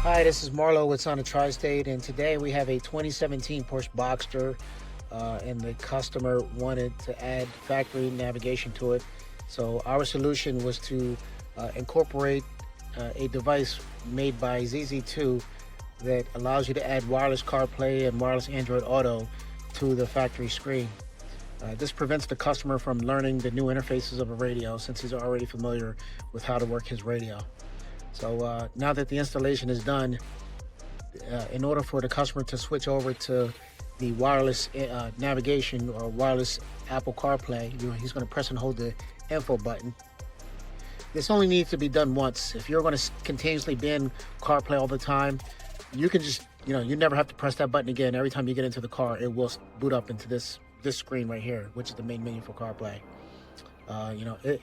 Hi, this is Marlo with Soundoftristate, and today we have a 2017 Porsche Boxster, and the customer wanted to add factory navigation to it. So our solution was to incorporate a device made by ZZ2 that allows you to add wireless CarPlay and wireless Android Auto to the factory screen. This prevents the customer from learning the new interfaces of a radio, since he's already familiar with how to work his radio. So now that the installation is done, in order for the customer to switch over to the wireless navigation or wireless Apple CarPlay, he's going to press and hold the info button. This only needs to be done once. If you're going to continuously be in CarPlay all the time, you can just, you never have to press that button again. Every time you get into the car, it will boot up into this screen right here, which is the main menu for CarPlay.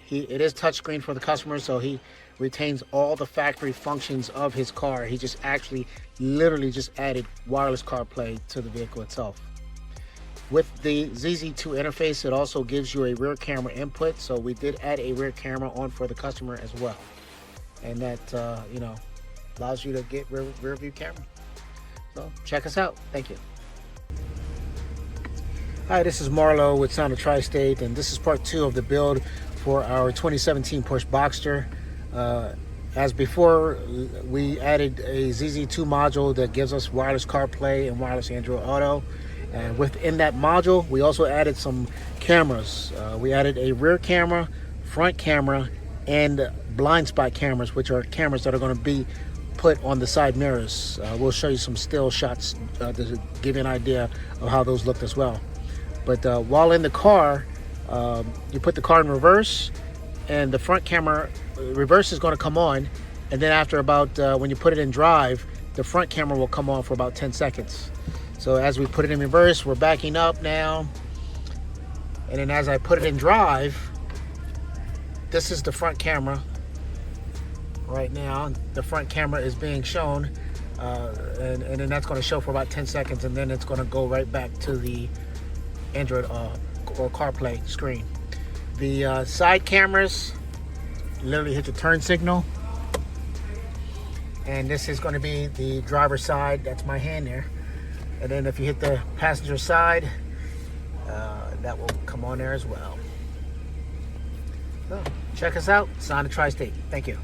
It is touchscreen for the customer, so he retains all the factory functions of his car. He just literally just added wireless CarPlay to the vehicle itself. With the ZZ2 interface, it also gives you a rear camera input, so we did add a rear camera on for the customer as well, and that allows you to get rear view camera. So check us out. Thank you. Hi, this is Marlo with Soundoftristate, and this is part 2 of the build for our 2017 Porsche Boxster. As before, we added a ZZ2 module that gives us wireless CarPlay and wireless Android Auto. And within that module, we also added some cameras. We added a rear camera, front camera, and blind spot cameras, which are cameras that are going to be put on the side mirrors. We'll show you some still shots to give you an idea of how those looked as well. But while in the car, you put the car in reverse, and the front camera reverse is going to come on, and then after about when you put it in drive, the front camera will come on for about 10 seconds. So as we put it in reverse, we're backing up now, and then as I put it in drive, this is the front camera right now. The front camera is being shown, and then that's going to show for about 10 seconds, and then it's going to go right back to the Android or CarPlay screen. The side cameras literally hit the turn signal, and this is going to be the driver's side. That's my hand there. And then if you hit the passenger side, that will come on there as well. So check us out, Soundoftristate. Thank you.